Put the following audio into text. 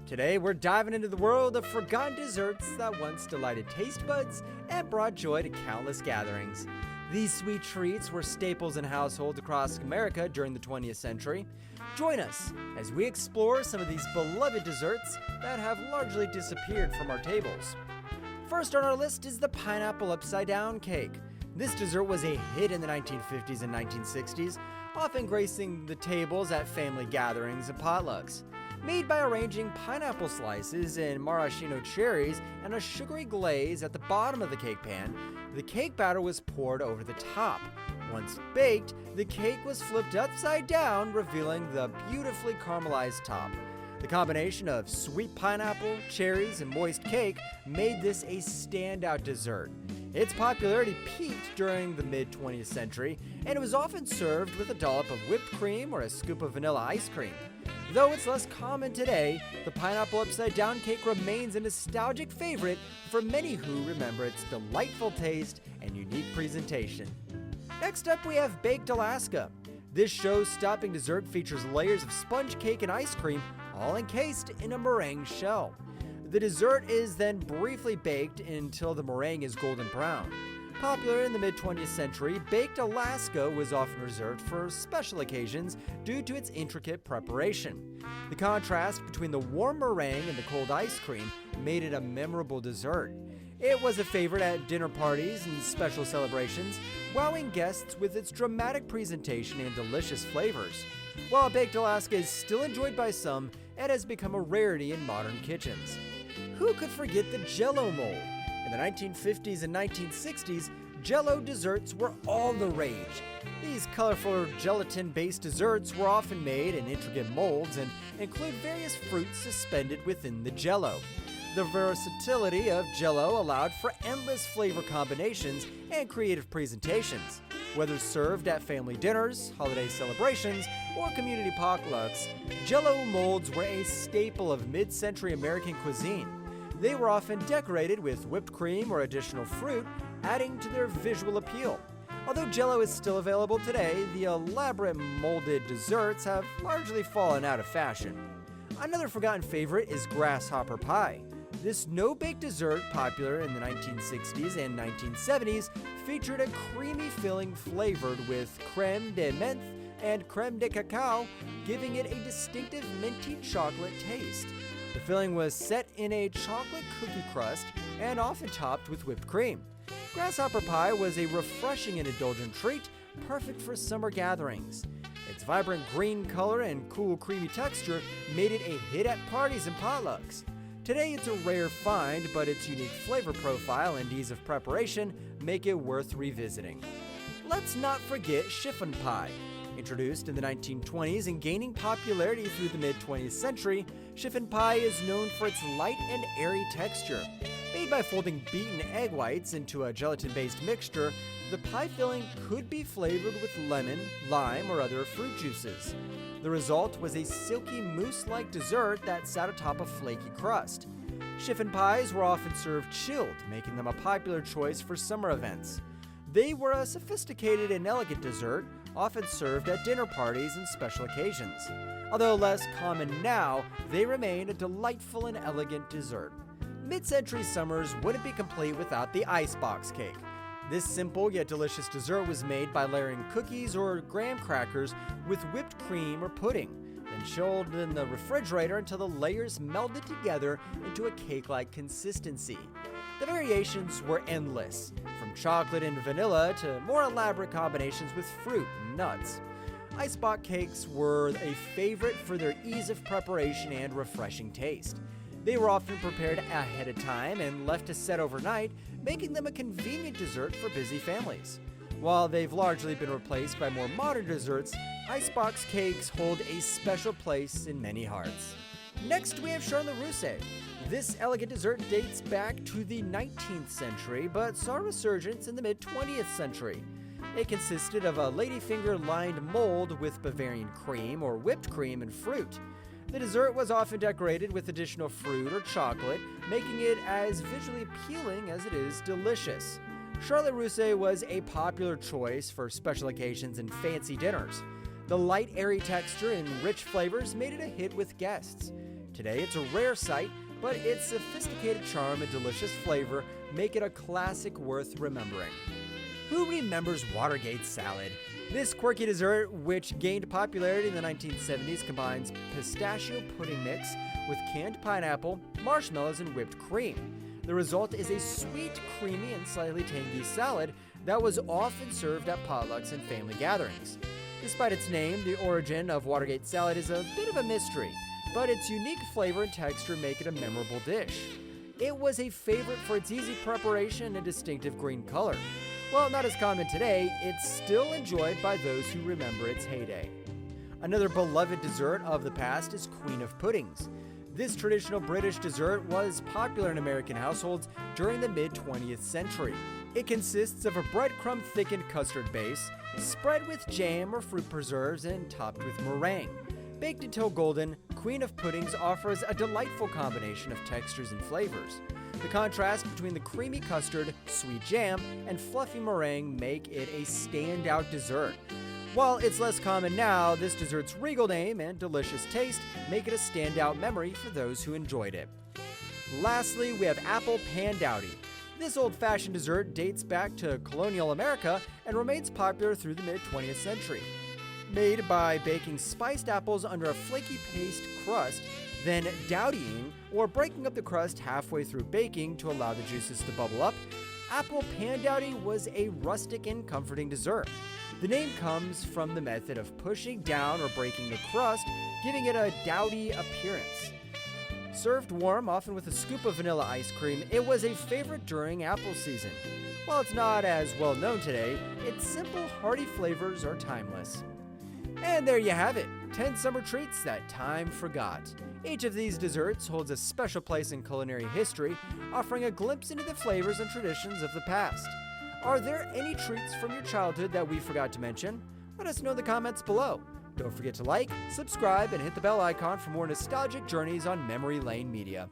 Today, we're diving into the world of forgotten desserts that once delighted taste buds and brought joy to countless gatherings. These sweet treats were staples in households across America during the 20th century. Join us as we explore some of these beloved desserts that have largely disappeared from our tables. First on our list is the pineapple upside-down cake. This dessert was a hit in the 1950s and 1960s, often gracing the tables at family gatherings and potlucks. Made by arranging pineapple slices in maraschino cherries and a sugary glaze at the bottom of the cake pan, the cake batter was poured over the top. Once baked, the cake was flipped upside down, revealing the beautifully caramelized top. The combination of sweet pineapple, cherries, and moist cake made this a standout dessert. Its popularity peaked during the mid-20th century, and it was often served with a dollop of whipped cream or a scoop of vanilla ice cream. Though it's less common today, the pineapple upside-down cake remains a nostalgic favorite for many who remember its delightful taste and unique presentation. Next up, we have Baked Alaska. This show-stopping dessert features layers of sponge cake and ice cream, all encased in a meringue shell. The dessert is then briefly baked until the meringue is golden brown. Popular in the mid-20th century, Baked Alaska was often reserved for special occasions due to its intricate preparation. The contrast between the warm meringue and the cold ice cream made it a memorable dessert. It was a favorite at dinner parties and special celebrations, wowing guests with its dramatic presentation and delicious flavors. While Baked Alaska is still enjoyed by some, it has become a rarity in modern kitchens. Who could forget the Jell-O mold? In the 1950s and 1960s, Jell-O desserts were all the rage. These colorful gelatin-based desserts were often made in intricate molds and include various fruits suspended within the Jell-O. The versatility of Jell-O allowed for endless flavor combinations and creative presentations. Whether served at family dinners, holiday celebrations, or community potlucks, Jell-O molds were a staple of mid-century American cuisine. They were often decorated with whipped cream or additional fruit, adding to their visual appeal. Although Jell-O is still available today, the elaborate molded desserts have largely fallen out of fashion. Another forgotten favorite is grasshopper pie. This no-bake dessert, popular in the 1960s and 1970s, featured a creamy filling flavored with crème de menthe and crème de cacao, giving it a distinctive minty chocolate taste. The filling was set in a chocolate cookie crust and often topped with whipped cream. Grasshopper pie was a refreshing and indulgent treat, perfect for summer gatherings. Its vibrant green color and cool, creamy texture made it a hit at parties and potlucks. Today, it's a rare find, but its unique flavor profile and ease of preparation make it worth revisiting. Let's not forget chiffon pie. Introduced in the 1920s and gaining popularity through the mid-20th century, chiffon pie is known for its light and airy texture. Made by folding beaten egg whites into a gelatin-based mixture, the pie filling could be flavored with lemon, lime, or other fruit juices. The result was a silky mousse-like dessert that sat atop a flaky crust. Chiffon pies were often served chilled, making them a popular choice for summer events. They were a sophisticated and elegant dessert, often served at dinner parties and special occasions. Although less common now, they remain a delightful and elegant dessert. Mid-century summers wouldn't be complete without the icebox cake. This simple yet delicious dessert was made by layering cookies or graham crackers with whipped cream or pudding, then chilled in the refrigerator until the layers melded together into a cake-like consistency. The variations were endless, from chocolate and vanilla to more elaborate combinations with fruit and nuts. Icebox cakes were a favorite for their ease of preparation and refreshing taste. They were often prepared ahead of time and left to set overnight, making them a convenient dessert for busy families. While they've largely been replaced by more modern desserts, icebox cakes hold a special place in many hearts. Next, we have Charlotte Russe. This elegant dessert dates back to the 19th century, but saw a resurgence in the mid-20th century. It consisted of a ladyfinger-lined mold with Bavarian cream or whipped cream and fruit. The dessert was often decorated with additional fruit or chocolate, making it as visually appealing as it is delicious. Charlotte Russe was a popular choice for special occasions and fancy dinners. The light, airy texture and rich flavors made it a hit with guests. Today, it's a rare sight, but its sophisticated charm and delicious flavor make it a classic worth remembering. Who remembers Watergate salad? This quirky dessert, which gained popularity in the 1970s, combines pistachio pudding mix with canned pineapple, marshmallows, and whipped cream. The result is a sweet, creamy, and slightly tangy salad that was often served at potlucks and family gatherings. Despite its name, the origin of Watergate salad is a bit of a mystery, but its unique flavor and texture make it a memorable dish. It was a favorite for its easy preparation and distinctive green color. While not as common today, it's still enjoyed by those who remember its heyday. Another beloved dessert of the past is Queen of Puddings. This traditional British dessert was popular in American households during the mid-20th century. It consists of a breadcrumb-thickened custard base, spread with jam or fruit preserves, and topped with meringue. Baked until golden, Queen of Puddings offers a delightful combination of textures and flavors. The contrast between the creamy custard, sweet jam, and fluffy meringue make it a standout dessert. While it's less common now, this dessert's regal name and delicious taste make it a standout memory for those who enjoyed it. Lastly, we have apple pandowdy. This old-fashioned dessert dates back to colonial America and remains popular through the mid-20th century. Made by baking spiced apples under a flaky paste crust, then dowdying or breaking up the crust halfway through baking to allow the juices to bubble up, apple pandowdy was a rustic and comforting dessert. The name comes from the method of pushing down or breaking the crust, giving it a dowdy appearance. Served warm, often with a scoop of vanilla ice cream, it was a favorite during apple season. While it's not as well known today, its simple, hearty flavors are timeless. And there you have it, 10 summer treats that time forgot. Each of these desserts holds a special place in culinary history, offering a glimpse into the flavors and traditions of the past. Are there any treats from your childhood that we forgot to mention? Let us know in the comments below. Don't forget to like, subscribe, and hit the bell icon for more nostalgic journeys on Memory Lane Media.